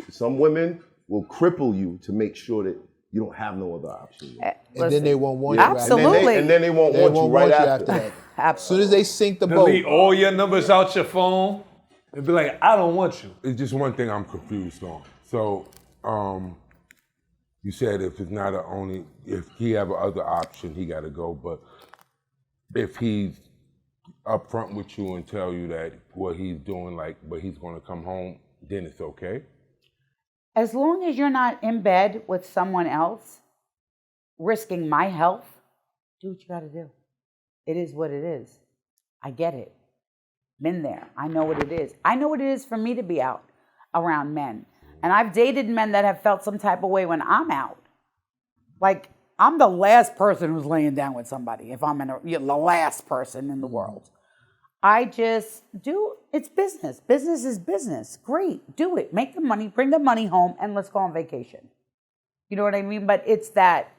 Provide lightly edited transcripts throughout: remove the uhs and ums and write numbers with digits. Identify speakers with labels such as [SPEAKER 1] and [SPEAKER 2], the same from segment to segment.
[SPEAKER 1] Some women will cripple you to make sure that you don't have no other option.
[SPEAKER 2] And then they won't want you
[SPEAKER 3] Absolutely.
[SPEAKER 1] And then they won't want you right after
[SPEAKER 2] that.
[SPEAKER 3] Absolutely.
[SPEAKER 2] As soon as they sink the boat.
[SPEAKER 4] Delete all your numbers out your phone and be like, I don't want you.
[SPEAKER 5] It's just one thing I'm confused on. So, you said if he have another option, he got to go. But if he's upfront with you and tell you that what he's doing, but he's going to come home, then it's okay.
[SPEAKER 3] As long as you're not in bed with someone else, risking my health, do what you got to do. It is what it is. I get it. Been there. I know what it is. I know what it is for me to be out around men. And I've dated men that have felt some type of way when I'm out. Like, I'm the last person who's laying down with somebody if I'm the last person in the world. I just do, it's business. Business is business. Great, do it. Make the money, bring the money home, and let's go on vacation. You know what I mean? But it's that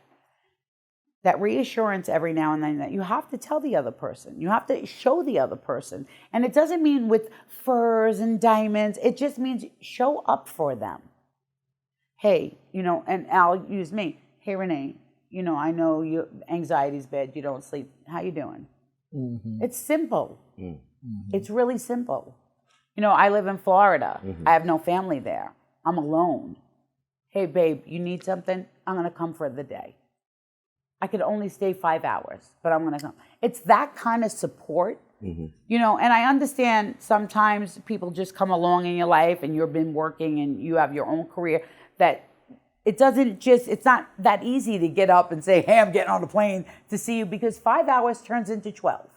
[SPEAKER 3] reassurance every now and then that you have to tell the other person. You have to show the other person. And it doesn't mean with furs and diamonds. It just means show up for them. Hey, and I'll use me. Hey, Renee, I know your anxiety's bad. You don't sleep. How you doing? Mm-hmm. It's simple. Mm-hmm. It's really simple. I live in Florida. Mm-hmm. I have no family there. I'm alone. Hey, babe, you need something? I'm going to come for the day. I could only stay 5 hours, but I'm going to come. It's that kind of support, and I understand sometimes people just come along in your life and you've been working and you have your own career, that it's not that easy to get up and say, hey, I'm getting on the plane to see you, because 5 hours turns into 12.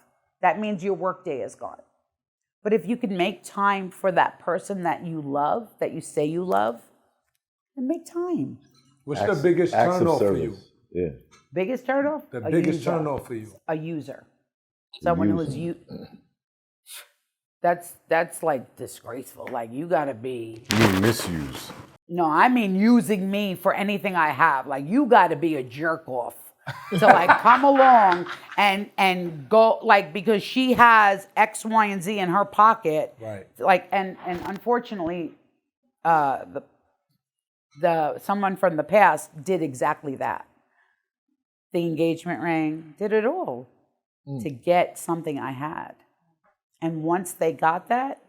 [SPEAKER 3] That means your work day is gone. But if you can make time for that person that you love, that you say you love, then make time.
[SPEAKER 4] What's the biggest turnoff for you?
[SPEAKER 1] Yeah.
[SPEAKER 3] Biggest turnoff?
[SPEAKER 4] The biggest turnoff for you?
[SPEAKER 3] A user. Someone who is that's like disgraceful. Like, you gotta be.
[SPEAKER 5] You mean misuse?
[SPEAKER 3] No, I mean using me for anything I have. Like, you gotta be a jerk off to like come along and go, like, because she has X, Y, and Z in her pocket.
[SPEAKER 4] Right.
[SPEAKER 3] Like, and unfortunately, someone from the past did exactly that. The engagement ring, did it all to get something I had. And once they got that,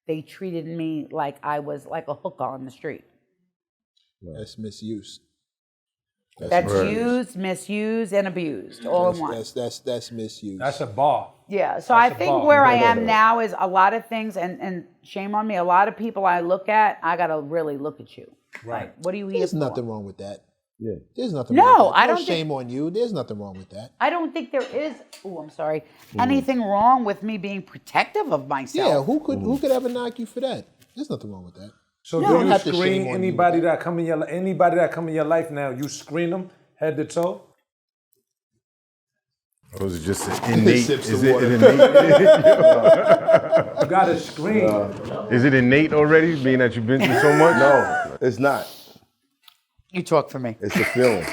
[SPEAKER 3] they treated me like I was like a hooker on the street.
[SPEAKER 2] That's misuse.
[SPEAKER 3] That's used, misused, and abused all in one.
[SPEAKER 2] That's misuse.
[SPEAKER 4] That's a bar.
[SPEAKER 3] Yeah, so I think where I am now is a lot of things, and shame on me, a lot of people I look at, I got to really look at you.
[SPEAKER 4] Right.
[SPEAKER 3] Like, what are you here
[SPEAKER 2] There's
[SPEAKER 3] for?
[SPEAKER 2] nothing wrong with that.
[SPEAKER 1] Yeah.
[SPEAKER 2] There's nothing wrong with that.
[SPEAKER 3] I don't
[SPEAKER 2] shame on you. There's nothing wrong with that.
[SPEAKER 3] I don't think there is, anything wrong with me being protective of myself.
[SPEAKER 2] Yeah, who could ever knock you for that? There's nothing wrong with that.
[SPEAKER 4] So do you screen anybody that come in your life now? You screen them head to toe?
[SPEAKER 5] Or is it just an innate? Is it an innate?
[SPEAKER 4] You got to screen.
[SPEAKER 5] Is it innate already, being that you've been through so much?
[SPEAKER 1] No, it's not.
[SPEAKER 3] You talk for me.
[SPEAKER 1] It's a feeling.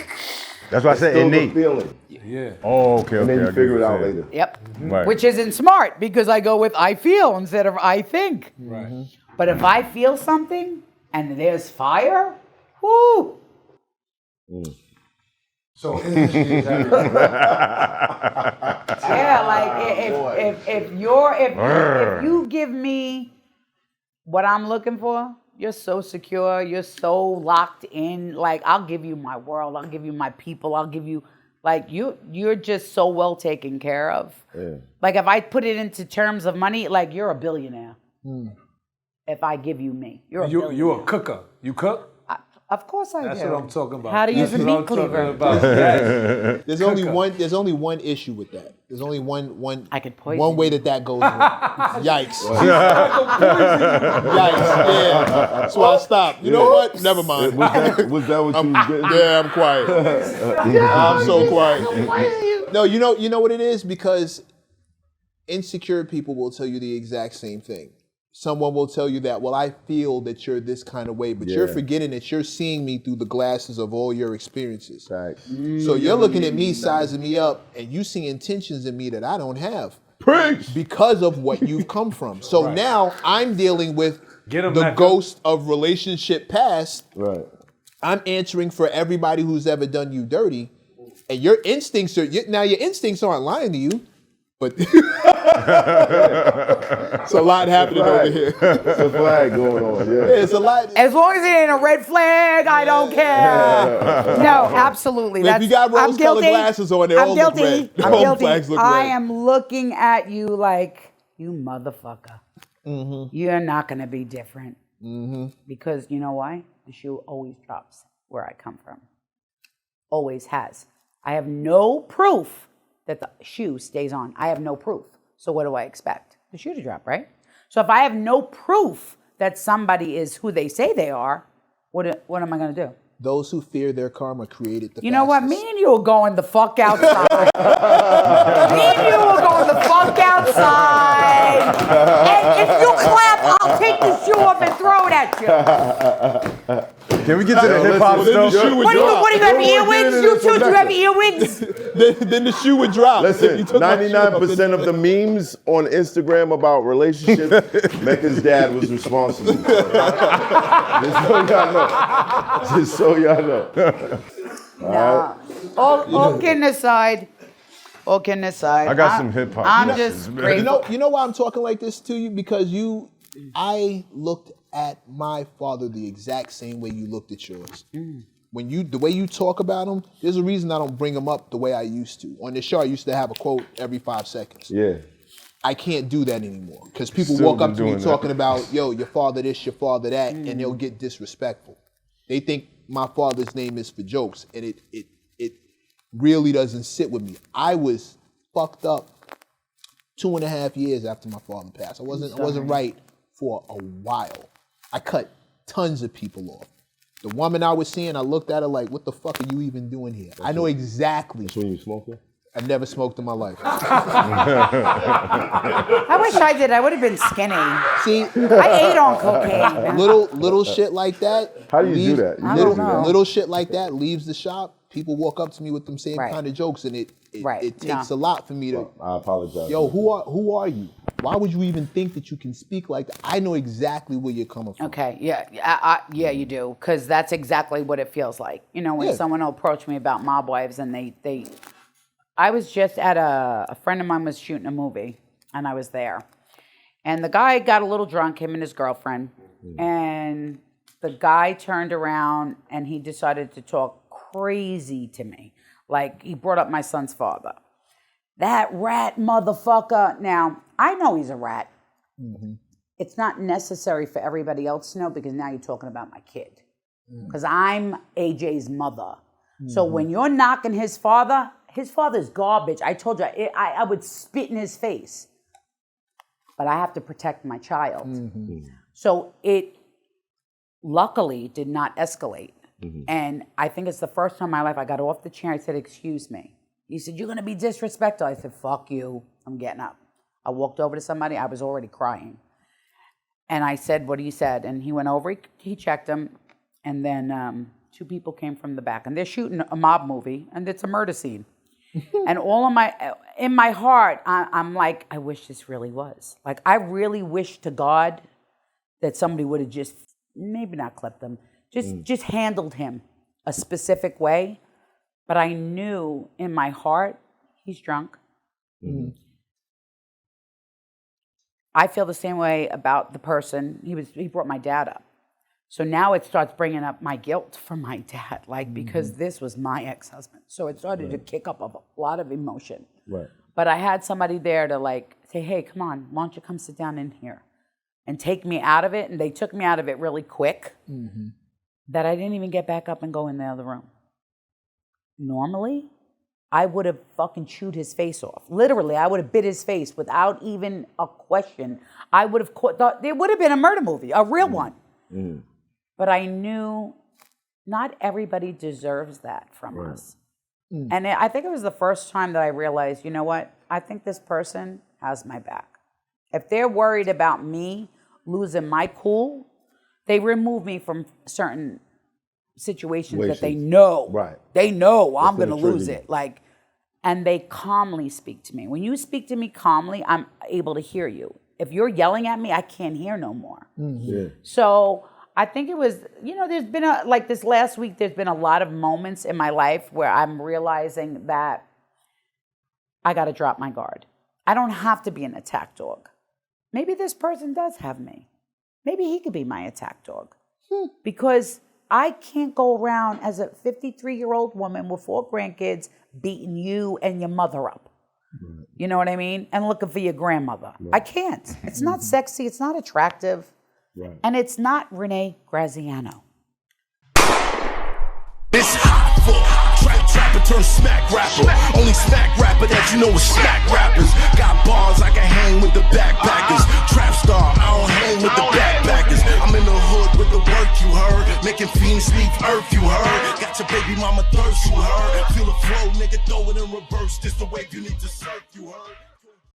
[SPEAKER 5] That's why I said innate.
[SPEAKER 1] It's still a feeling.
[SPEAKER 4] Yeah.
[SPEAKER 5] Oh, okay.
[SPEAKER 1] And then you figure it out later.
[SPEAKER 3] Yep.
[SPEAKER 5] Right.
[SPEAKER 3] Which isn't smart, because I go with I feel instead of I think.
[SPEAKER 4] Right. Mm-hmm.
[SPEAKER 3] But if I feel something and there's fire, whoo.
[SPEAKER 4] So industry is everything.
[SPEAKER 3] Yeah, like if you give me what I'm looking for, you're so secure, you're so locked in. Like, I'll give you my world, I'll give you my people, I'll give you, like, you're just so well taken care of. Yeah. Like, if I put it into terms of money, like, you're a billionaire. If I give you me, you're a billionaire.
[SPEAKER 4] You're a cooker. You cook?
[SPEAKER 3] Of course I do.
[SPEAKER 4] That's what I'm talking about.
[SPEAKER 3] How to use a meat cleaver.
[SPEAKER 4] Yes.
[SPEAKER 2] There's only one issue with that. There's only one
[SPEAKER 3] I could poison
[SPEAKER 2] one way that goes wrong. Yikes. Yikes. Yeah. That's why I stopped. You know what? Never mind.
[SPEAKER 1] Was that what you was getting?
[SPEAKER 2] Yeah, I'm quiet. I'm so quiet. No, you know what it is? Because insecure people will tell you the exact same thing. Someone will tell you that, well, I feel that you're this kind of way, but you're forgetting that you're seeing me through the glasses of all your experiences.
[SPEAKER 1] Right.
[SPEAKER 2] So you're looking at me, sizing me up, and you see intentions in me that I don't have.
[SPEAKER 1] Preach!
[SPEAKER 2] Because of what you've come from. So now I'm dealing with
[SPEAKER 4] Get him
[SPEAKER 2] the
[SPEAKER 4] back up.
[SPEAKER 2] ghost of relationship past.
[SPEAKER 1] Right.
[SPEAKER 2] I'm answering for everybody who's ever done you dirty, and your instincts are now your instincts aren't lying to you, but it's a lot happening over here.
[SPEAKER 1] It's a flag going on. Yeah.
[SPEAKER 2] It's a lot.
[SPEAKER 3] As long as it ain't a red flag, I don't care. No, absolutely.
[SPEAKER 2] If you got rose-colored glasses on, they all look red.
[SPEAKER 3] I'm
[SPEAKER 2] All
[SPEAKER 3] guilty.
[SPEAKER 2] flags look
[SPEAKER 3] I
[SPEAKER 2] red.
[SPEAKER 3] am looking at you like, you motherfucker. You're not going to be different. Because you know why? The shoe always drops where I come from. Always has. I have no proof that the shoe stays on. I have no proof. So what do I expect? The shoe to drop, right? So if I have no proof that somebody is who they say they are, what am I going to do?
[SPEAKER 2] Those who fear their karma created the
[SPEAKER 3] You know what?
[SPEAKER 2] fastest.
[SPEAKER 3] Me and you are going the fuck outside. Me and you are going the fuck outside. And if you clap, I'll take the shoe off and throw it at you.
[SPEAKER 6] Can we get to the hip hop stuff?
[SPEAKER 3] What do you have earwigs? You two, do you have earwigs?
[SPEAKER 2] then the shoe would drop. If
[SPEAKER 1] Listen,
[SPEAKER 2] you took my shoe off,
[SPEAKER 1] 99% of the memes on Instagram about relationships, Mecca's dad was responsible. Just so y'all know. Just so y'all know.
[SPEAKER 3] Nah. All kidding aside. All kidding aside.
[SPEAKER 6] I got some hip hop.
[SPEAKER 3] I'm just grateful.
[SPEAKER 2] You know why I'm talking like this to you? Because I looked at my father the exact same way you looked at yours. When the way you talk about him, there's a reason I don't bring him up the way I used to. On the show, I used to have a quote every 5 seconds.
[SPEAKER 1] Yeah.
[SPEAKER 2] I can't do that anymore because people
[SPEAKER 6] Still
[SPEAKER 2] walk up
[SPEAKER 6] been
[SPEAKER 2] to me
[SPEAKER 6] doing that.
[SPEAKER 2] talking about, yo, your father this, your father that, and they'll get disrespectful. They think my father's name is for jokes, and it really doesn't sit with me. I was fucked up 2.5 years after my father passed. I wasn't right for a while. I cut tons of people off. The woman I was seeing, I looked at her like, what the fuck are you even doing here? I know exactly.
[SPEAKER 1] That's when you smoking?
[SPEAKER 2] I've never smoked in my life.
[SPEAKER 3] I wish I did. I would have been skinny.
[SPEAKER 2] See,
[SPEAKER 3] I ate on cocaine.
[SPEAKER 2] little shit like that.
[SPEAKER 1] How do you do that? You
[SPEAKER 3] I don't
[SPEAKER 1] can't do
[SPEAKER 3] know.
[SPEAKER 1] that.
[SPEAKER 2] Little shit like that leaves the shop. People walk up to me with them same
[SPEAKER 3] Right.
[SPEAKER 2] kind of jokes, and it
[SPEAKER 3] Right.
[SPEAKER 2] takes
[SPEAKER 3] No.
[SPEAKER 2] a lot for me to.
[SPEAKER 1] I apologize.
[SPEAKER 2] Yo, who are you? Why would you even think that you can speak like that? I know exactly where you're coming from.
[SPEAKER 3] Okay, yeah, yeah, you do, because that's exactly what it feels like. You know, when
[SPEAKER 2] Yeah.
[SPEAKER 3] someone will approach me about mob wives, and I was just at a friend of mine was shooting a movie, and I was there, and the guy got a little drunk, him and his girlfriend, and the guy turned around and he decided to talk crazy to me, like he brought up my son's father. That rat motherfucker. Now, I know he's a rat. It's not necessary for everybody else to know because now you're talking about my kid. Because I'm AJ's mother. So when you're knocking his father's garbage. I told you, I would spit in his face. But I have to protect my child. So it luckily did not escalate. And I think it's the first time in my life I got off the chair. I said, excuse me. He said, you're going to be disrespectful. I said, fuck you. I'm getting up. I walked over to somebody. I was already crying. And I said, what he said. And he went over, he checked him. And then 2 people came from the back. And they're shooting a mob movie. And it's a murder scene. And in my heart, I'm like, I wish this really was. Like, I really wish to God that somebody would have just, maybe not clipped him, just handled him a specific way. But I knew in my heart, he's drunk. I feel the same way about the person. He brought my dad up. So now it starts bringing up my guilt for my dad, like, because this was my ex-husband. So it started to kick up a lot of emotion.
[SPEAKER 1] Right.
[SPEAKER 3] But I had somebody there to like say, hey, come on, why don't you come sit down in here and take me out of it? And they took me out of it really quick that I didn't even get back up and go in the other room. Normally, I would have fucking chewed his face off. Literally, I would have bit his face without even a question. I would have thought there would have been a murder movie, a real one. But I knew not everybody deserves that from us. And I think it was the first time that I realized, you know what? I think this person has my back. If they're worried about me losing my cool, they remove me from certain situations that they know.
[SPEAKER 1] Right.
[SPEAKER 3] They know I'm going to
[SPEAKER 1] gonna
[SPEAKER 3] lose
[SPEAKER 1] trigger
[SPEAKER 3] it. Like, and they calmly speak to me. When you speak to me calmly, I'm able to hear you. If you're yelling at me, I can't hear no more.
[SPEAKER 1] Yeah.
[SPEAKER 3] So I think it was, there's been like this last week, there's been a lot of moments in my life where I'm realizing that I got to drop my guard. I don't have to be an attack dog. Maybe this person does have me. Maybe he could be my attack dog. Because I can't go around as a 53-year-old woman with 4 grandkids beating you and your mother up. Right. You know what I mean? And looking for your grandmother. Right. I can't. It's not sexy. It's not attractive. Right. And it's not RENEE GRAZIANO.
[SPEAKER 7] It's hot for trapper turn smack rapper. Only smack rapper that you know is smack rappers. Got bars I can hang with the backpackers. Trap star, I don't hang with the backpackers. I'm in the hood with the work you heard. Making fiends leave earth you heard. Got your baby mama thirst you heard. Feel the flow, nigga, throw it in reverse. This the wave you need to surf you heard.